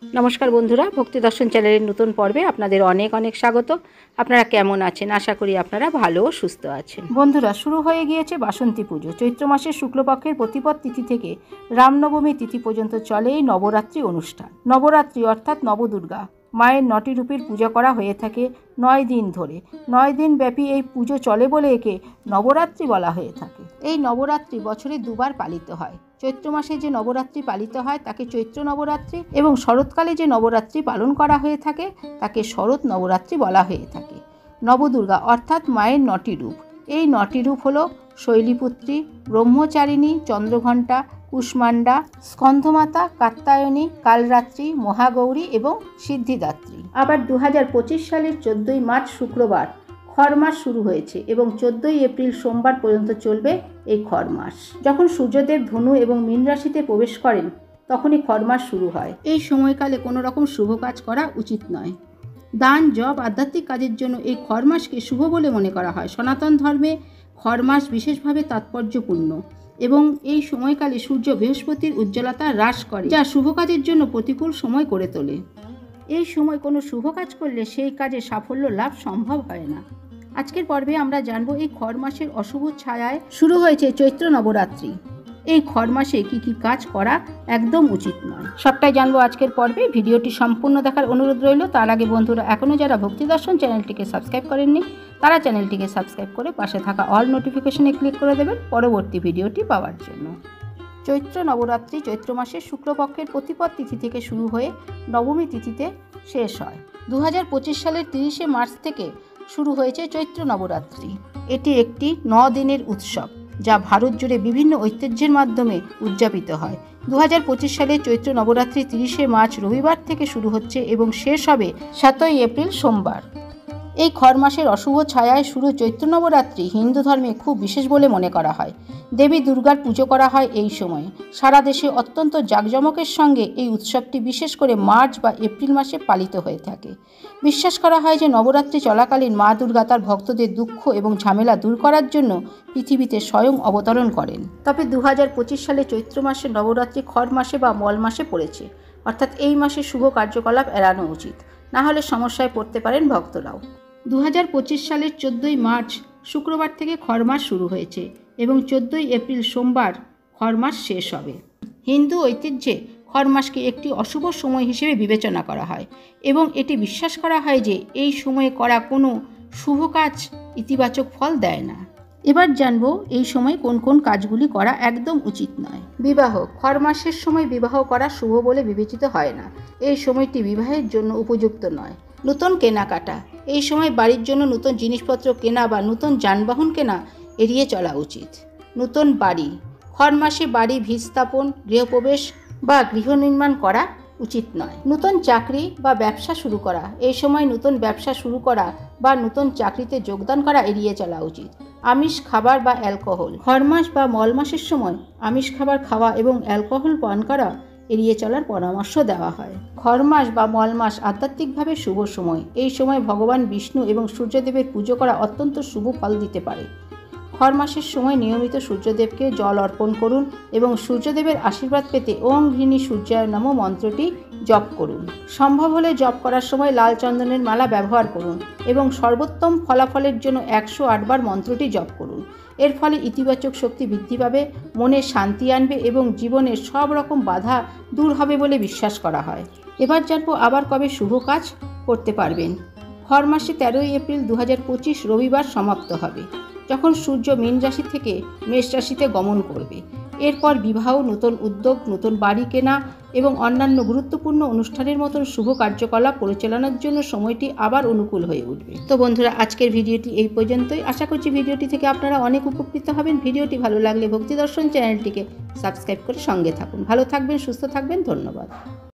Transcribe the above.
নমস্কার বন্ধুরা, ভক্তি দর্শন চ্যানেলের নতুন পর্বে আপনাদের অনেক অনেক স্বাগত। আপনারা কেমন আছেন? আশা করি আপনারা ভালো ও সুস্থ আছেন। বন্ধুরা, শুরু হয়ে গিয়েছে বাসন্তী পুজো। চৈত্র মাসের শুক্লপক্ষের প্রতিপদ তিথি থেকে রামনবমী তিথি পর্যন্ত চলে এই নবরাত্রি অনুষ্ঠান। নবরাত্রি অর্থাৎ নবদুর্গা মায়ের 9টি রূপের পূজা করা হয়ে থাকে 9 দিন ধরে। 9 দিন ব্যাপী এই পুজো চলে বলে একে নবরাত্রি বলা হয়ে থাকে। এই নবরাত্রি বছরে দুবার পালিত হয়। চৈত্র মাসে যে নবরাত্রি পালিত হয় তাকে চৈত্র নবরাত্রি, এবং শরৎকালে যে নবরাত্রি পালন করা হয়ে থাকে তাকে শরৎ নবরাত্রি বলা হয়ে থাকে। নবদুর্গা অর্থাৎ মায়ের 9টি রূপ। এই 9টি রূপ হলো শৈলীপুত্রী, ব্রহ্মচারিণী, চন্দ্রঘণ্টা, কুষ্মাণ্ডা, স্কন্ধমাতা, কাত্যায়নী, কালরাত্রি, মহাগৌরী এবং সিদ্ধিদাত্রী। আবার 2025 সালের 14ই মার্চ শুক্রবার খর মাস শুরু হয়েছে এবং 14ই এপ্রিল সোমবার পর্যন্ত চলবে এই খর মাস। যখন সূর্যদেব ধনু এবং মীন রাশিতে প্রবেশ করেন তখনই খর মাস শুরু হয়। এই সময়কালে কোনো রকম শুভ কাজ করা উচিত নয়। দান, জপ, আধ্যাত্মিক কাজের জন্য এই খর মাসকে শুভ বলে মনে করা হয়। সনাতন ধর্মে খর মাস বিশেষভাবে তাৎপর্যপূর্ণ এবং এই সময়কালে সূর্য বৃহস্পতির উজ্জ্বলতা হ্রাস করে, যা শুভ কাজের জন্য প্রতিকূল সময় করে তোলে। এই সময় কোনো শুভ কাজ করলে সেই কাজে সাফল্য লাভ সম্ভব হয় না। আজকের পর্বে আমরা জানব এই খর মাসের অশুভ ছায়ায় শুরু হয়েছে চৈত্র নবরাত্রি। এই খর মাসে কি কি কাজ করা একদম উচিত নয়, সবটাই জানবো আজকের পর্বে। ভিডিওটি সম্পূর্ণ দেখার অনুরোধ রইল। তার আগে বন্ধুরা, এখনও যারা ভক্তি দর্শন চ্যানেলটিকে সাবস্ক্রাইব করেননি তারা চ্যানেলটিকে সাবস্ক্রাইব করে পাশে থাকা অল নোটিফিকেশনে ক্লিক করে দেবেন পরবর্তী ভিডিওটি পাওয়ার জন্য। চৈত্র নবরাত্রি চৈত্র মাসের শুক্লপক্ষের প্রতিপদ তিথি থেকে শুরু হয়ে নবমী তিথিতে শেষ হয়। 2025 সালের 30শে মার্চ থেকে শুরু হয়েছে চৈত্র নবরাত্রি। এটি একটি 9 দিনের উৎসব যা ভারত জুড়ে বিভিন্ন ঐতিহ্যের মাধ্যমে উদযাপিত হয়। 2025 সালের চৈত্র নবরাত্রি 30শে মার্চ রবিবার থেকে শুরু হচ্ছে এবং শেষ হবে 7ই এপ্রিল সোমবার। এই খর মাসের অশুভ ছায়ায় শুরু চৈত্র নবরাত্রি হিন্দু ধর্মে খুব বিশেষ বলে মনে করা হয়। দেবী দুর্গার পুজো করা হয় এই সময়ে। সারা দেশে অত্যন্ত জাঁকজমকের সঙ্গে এই উৎসবটি বিশেষ করে মার্চ বা এপ্রিল মাসে পালিত হয়ে থাকে। বিশ্বাস করা হয় যে নবরাত্রি চলাকালীন মা দুর্গা তার ভক্তদের দুঃখ এবং ঝামেলা দূর করার জন্য পৃথিবীতে স্বয়ং অবতরণ করেন। তবে 2025 সালে চৈত্র মাসে নবরাত্রি খর মাসে বা মল মাসে পড়েছে, অর্থাৎ এই মাসে শুভ কার্যকলাপ এড়ানো উচিত, না হলে সমস্যায় পড়তে পারেন ভক্তরাও। 2025 সালের 14ই মার্চ শুক্রবার থেকে খর মাস শুরু হয়েছে এবং 14ই এপ্রিল সোমবার খর মাস শেষ হবে। হিন্দু ঐতিহ্যে খর মাসকে একটি অশুভ সময় হিসেবে বিবেচনা করা হয় এবং এটি বিশ্বাস করা হয় যে এই সময়ে করা কোনো শুভ কাজ ইতিবাচক ফল দেয় না। এবার জানবো এই সময় কোন কোন কাজগুলি করা একদম উচিত নয়। বিবাহ। খর মাসের সময় বিবাহ করা শুভ বলে বিবেচিত হয় না। এই সময়টি বিবাহের জন্য উপযুক্ত নয়। নতুন কেনাকাটা। এই সময় বাড়ির জন্য নতুন জিনিসপত্র কেনা বা নতুন যানবাহন কেনা এড়িয়ে চলা উচিত। নতুন বাড়ি। খর মাসে বাড়ি ভিত স্থাপন, গৃহপ্রবেশ বা গৃহ নির্মাণ করা উচিত নয়। নতুন চাকরি বা ব্যবসা শুরু করা। এই সময় নতুন ব্যবসা শুরু করা বা নতুন চাকরিতে যোগদান করা এড়িয়ে চলা উচিত। আমিষ খাবার বা অ্যালকোহল। খর মাস বা মল মাসের সময় আমিষ খাবার খাওয়া এবং অ্যালকোহল পান করা এড়িয়ে চলার পরামর্শ দেওয়া হয়। খর মাস বা মল মাস আধ্যাত্মিকভাবে শুভ সময়। এই সময় ভগবান বিষ্ণু এবং সূর্যদেবের পুজো করা অত্যন্ত শুভ ফল দিতে পারে। খর মাসের সময় নিয়মিত সূর্যদেবকে জল অর্পণ করুন এবং সূর্যদেবের আশীর্বাদ পেতে ওং ঘৃণী সূর্যায় নমঃ মন্ত্রটি জপ করুন। সম্ভব হলে জপ করার সময় লাল চন্দনের মালা ব্যবহার করুন এবং সর্বোত্তম ফলাফলের জন্য 108 বার মন্ত্রটি জপ করুন। এর ফলে ইতিবাচক শক্তি বৃদ্ধি পাবে, মনে শান্তি আনবে এবং জীবনের সব রকম বাধা দূর হবে বলে বিশ্বাস করা হয়। এবার জানবো আবার কবে শুভ কাজ করতে পারবেন। খর মাসে 13ই এপ্রিল 2025 রবিবার সমাপ্ত হবে, যখন সূর্য মীন রাশি থেকে মেষ রাশিতে গমন করবে। এরপর বিবাহ, নতুন উদ্যোগ, নতুন বাড়ি কেনা এবং অন্যান্য গুরুত্বপূর্ণ অনুষ্ঠানের মতন শুভ কার্যকলাপ পরিচালনার জন্য সময়টি আবার অনুকূল হয়ে উঠবে। তো বন্ধুরা, আজকের ভিডিওটি এই পর্যন্তই। আশা করছি ভিডিওটি থেকে আপনারা অনেক উপকৃত হবেন। ভিডিওটি ভালো লাগলে ভক্তি দর্শন চ্যানেলটিকে সাবস্ক্রাইব করে সঙ্গে থাকুন। ভালো থাকবেন, সুস্থ থাকবেন। ধন্যবাদ।